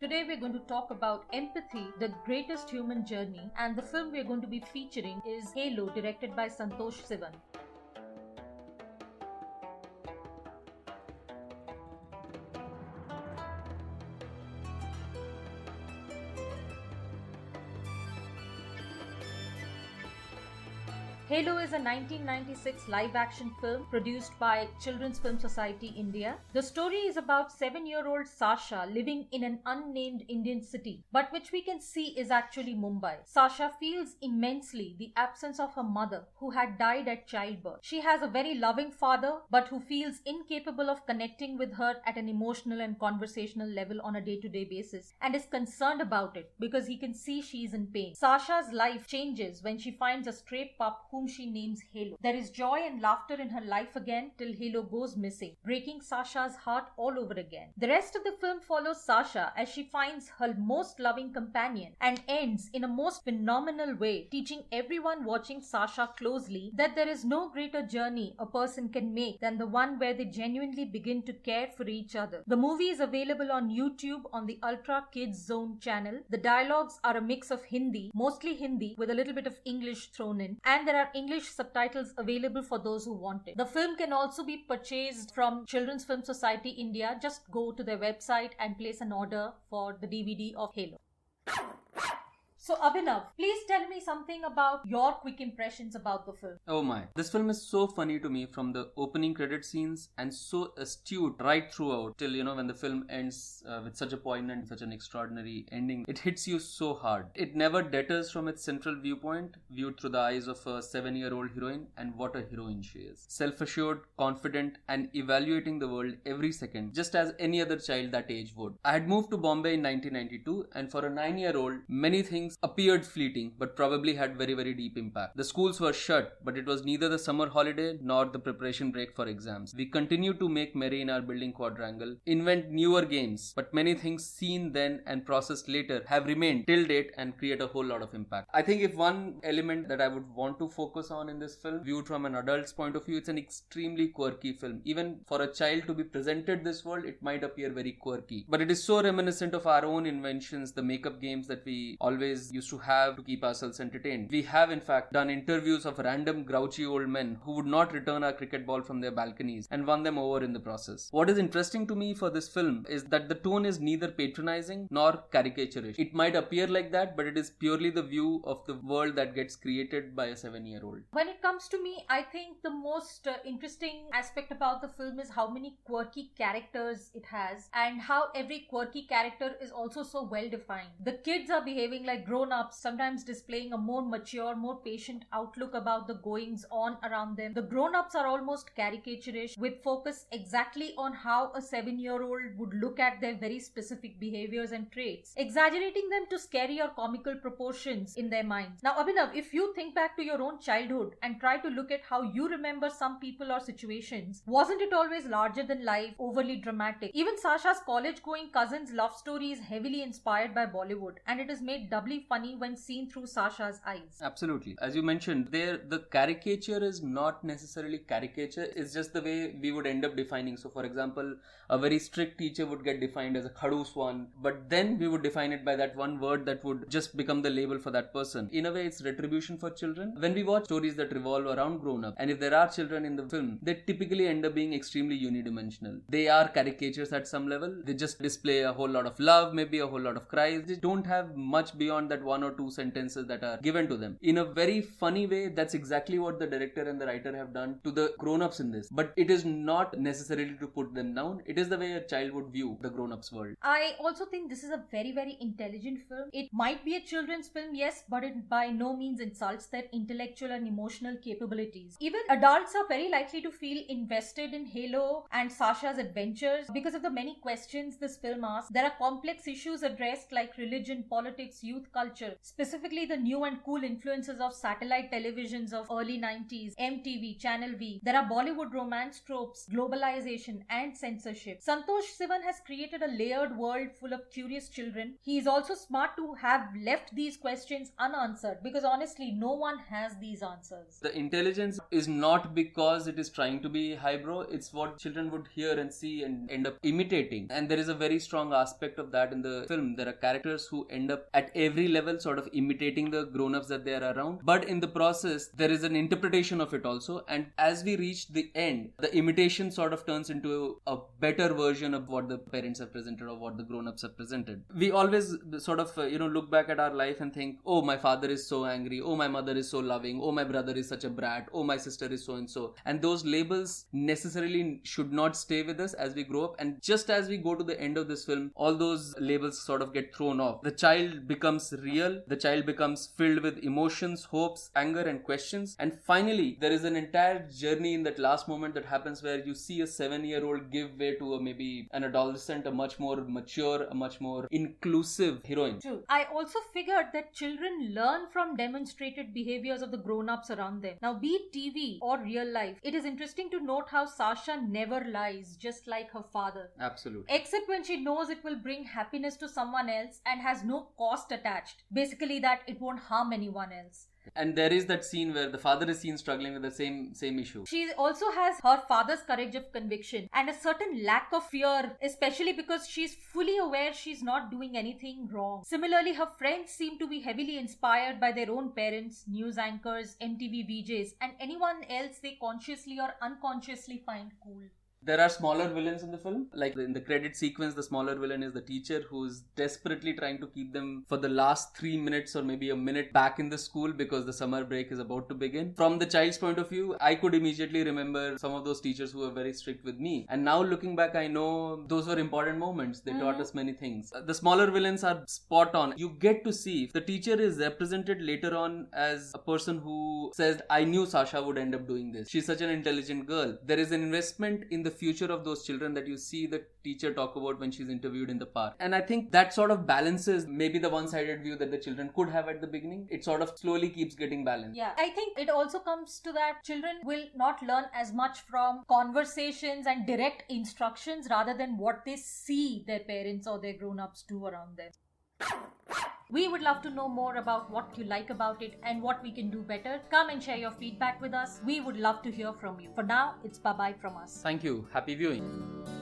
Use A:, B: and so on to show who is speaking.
A: Today we're going to talk about empathy, the greatest human journey, and the film we're going to be featuring is Halo, directed by Santosh Sivan. Halo is a 1996 live-action film produced by Children's Film Society India. The story is about 7-year-old Sasha living in an unnamed Indian city, but which we can see is actually Mumbai. Sasha feels immensely the absence of her mother, who had died at childbirth. She has a very loving father, but who feels incapable of connecting with her at an emotional and conversational level on a day-to-day basis, and is concerned about it because he can see she is in pain. Sasha's life changes when she finds a stray pup whom she names Halo. There is joy and laughter in her life again till Halo goes missing, breaking Sasha's heart all over again. The rest of the film follows Sasha as she finds her most loving companion and ends in a most phenomenal way, teaching everyone watching Sasha closely that there is no greater journey a person can make than the one where they genuinely begin to care for each other. The movie is available on YouTube on the Ultra Kids Zone channel. The dialogues are a mix of Hindi, mostly Hindi with a little bit of English thrown in, and there are English subtitles available for those who want it. The film can also be purchased from Children's Film Society India. Just go to their website and place an order for the DVD of Halo. So Abhinav, please tell me something about your quick impressions about the film.
B: Oh my. This film is so funny to me from the opening credit scenes and so astute right throughout till, when the film ends with such a poignant, such an extraordinary ending. It hits you so hard. It never deters from its central viewpoint, viewed through the eyes of a 7-year-old heroine, and what a heroine she is. Self-assured, confident, and evaluating the world every second, just as any other child that age would. I had moved to Bombay in 1992, and for a 9-year-old, many things appeared fleeting but probably had very, very deep impact. The schools were shut, but it was neither the summer holiday nor the preparation break for exams. We continued to make merry in our building quadrangle, invent newer games, but many things seen then and processed later have remained till date and create a whole lot of impact. I think if one element that I would want to focus on in this film, viewed from an adult's point of view, it's an extremely quirky film. Even for a child to be presented this world, it might appear very quirky, but it is so reminiscent of our own inventions, the makeup games that we always used to have to keep ourselves entertained. We have in fact done interviews of random grouchy old men who would not return our cricket ball from their balconies and won them over in the process. What is interesting to me for this film is that the tone is neither patronizing nor caricaturish. It might appear like that, but it is purely the view of the world that gets created by a 7-year-old.
A: When it comes to me, I think the most interesting aspect about the film is how many quirky characters it has and how every quirky character is also so well defined. The kids are behaving like grown-ups, sometimes displaying a more mature, more patient outlook about the goings on around them. The grown-ups are almost caricaturish, with focus exactly on how a 7-year-old would look at their very specific behaviors and traits, exaggerating them to scary or comical proportions in their minds. Now Abhinav, if you think back to your own childhood and try to look at how you remember some people or situations, wasn't it always larger than life, overly dramatic? Even Sasha's college-going cousin's love story is heavily inspired by Bollywood, and it is made doubly funny when seen through Sasha's eyes.
B: Absolutely. As you mentioned, the caricature is not necessarily caricature, it's just the way we would end up defining. So for example, a very strict teacher would get defined as a khadus one, but then we would define it by that one word that would just become the label for that person. In a way, it's retribution for children. When we watch stories that revolve around grown-up, and if there are children in the film, they typically end up being extremely unidimensional. They are caricatures at some level. They just display a whole lot of love, maybe a whole lot of cries. They don't have much beyond that one or two sentences that are given to them. In a very funny way, that's exactly what the director and the writer have done to the grown-ups in this. But it is not necessarily to put them down. It is the way a child would view the grown-ups world.
A: I also think this is a very, very intelligent film. It might be a children's film, yes, but it by no means insults their intellectual and emotional capabilities. Even adults are very likely to feel invested in Halo and Sasha's adventures because of the many questions this film asks. There are complex issues addressed like religion, politics, youth culture, specifically the new and cool influences of satellite televisions of early 90s, MTV, Channel V. There are Bollywood romance tropes, globalization, and censorship. Santosh Sivan has created a layered world full of curious children. He is also smart to have left these questions unanswered because honestly, no one has these answers.
B: The intelligence is not because it is trying to be highbrow, it's what children would hear and see and end up imitating. And there is a very strong aspect of that in the film. There are characters who end up at every level sort of imitating the grown-ups that they are around. But in the process, there is an interpretation of it also. And as we reach the end, the imitation sort of turns into a better version of what the parents have presented or what the grown-ups have presented. We always sort of, look back at our life and think, oh, my father is so angry. Oh, my mother is so loving. Oh, my brother is such a brat. Oh, my sister is so and so. And those labels necessarily should not stay with us as we grow up. And just as we go to the end of this film, all those labels sort of get thrown off. The child becomes real. The child becomes filled with emotions, hopes, anger, and questions. And finally, there is an entire journey in that last moment that happens where you see a 7-year-old give way to maybe an adolescent, a much more mature, a much more inclusive heroine.
A: True. I also figured that children learn from demonstrated behaviors of the grown-ups around them. Now, be it TV or real life, it is interesting to note how Sasha never lies, just like her father.
B: Absolutely.
A: Except when she knows it will bring happiness to someone else and has no cost attached. Basically that it won't harm anyone else.
B: And there is that scene where the father is seen struggling with the same issue.
A: She also has her father's courage of conviction and a certain lack of fear, especially because she's fully aware she's not doing anything wrong. Similarly, her friends seem to be heavily inspired by their own parents, news anchors, MTV VJs, and anyone else they consciously or unconsciously find cool.
B: There are smaller villains in the film. Like in the credit sequence, the smaller villain is the teacher who's desperately trying to keep them for the last 3 minutes or maybe a minute back in the school because the summer break is about to begin. From the child's point of view, I could immediately remember some of those teachers who were very strict with me. And now looking back, I know those were important moments. They taught us many things. The smaller villains are spot on. You get to see if the teacher is represented later on as a person who says, I knew Sasha would end up doing this. She's such an intelligent girl. There is an investment in the future of those children that you see the teacher talk about when she's interviewed in the park. And I think that sort of balances maybe the one-sided view that the children could have at the beginning. It sort of slowly keeps getting balanced.
A: Yeah, I think it also comes to that children will not learn as much from conversations and direct instructions rather than what they see their parents or their grown-ups do around them. We would love to know more about what you like about it and what we can do better. Come and share your feedback with us. We would love to hear from you. For now, it's bye-bye from us.
B: Thank you. Happy viewing.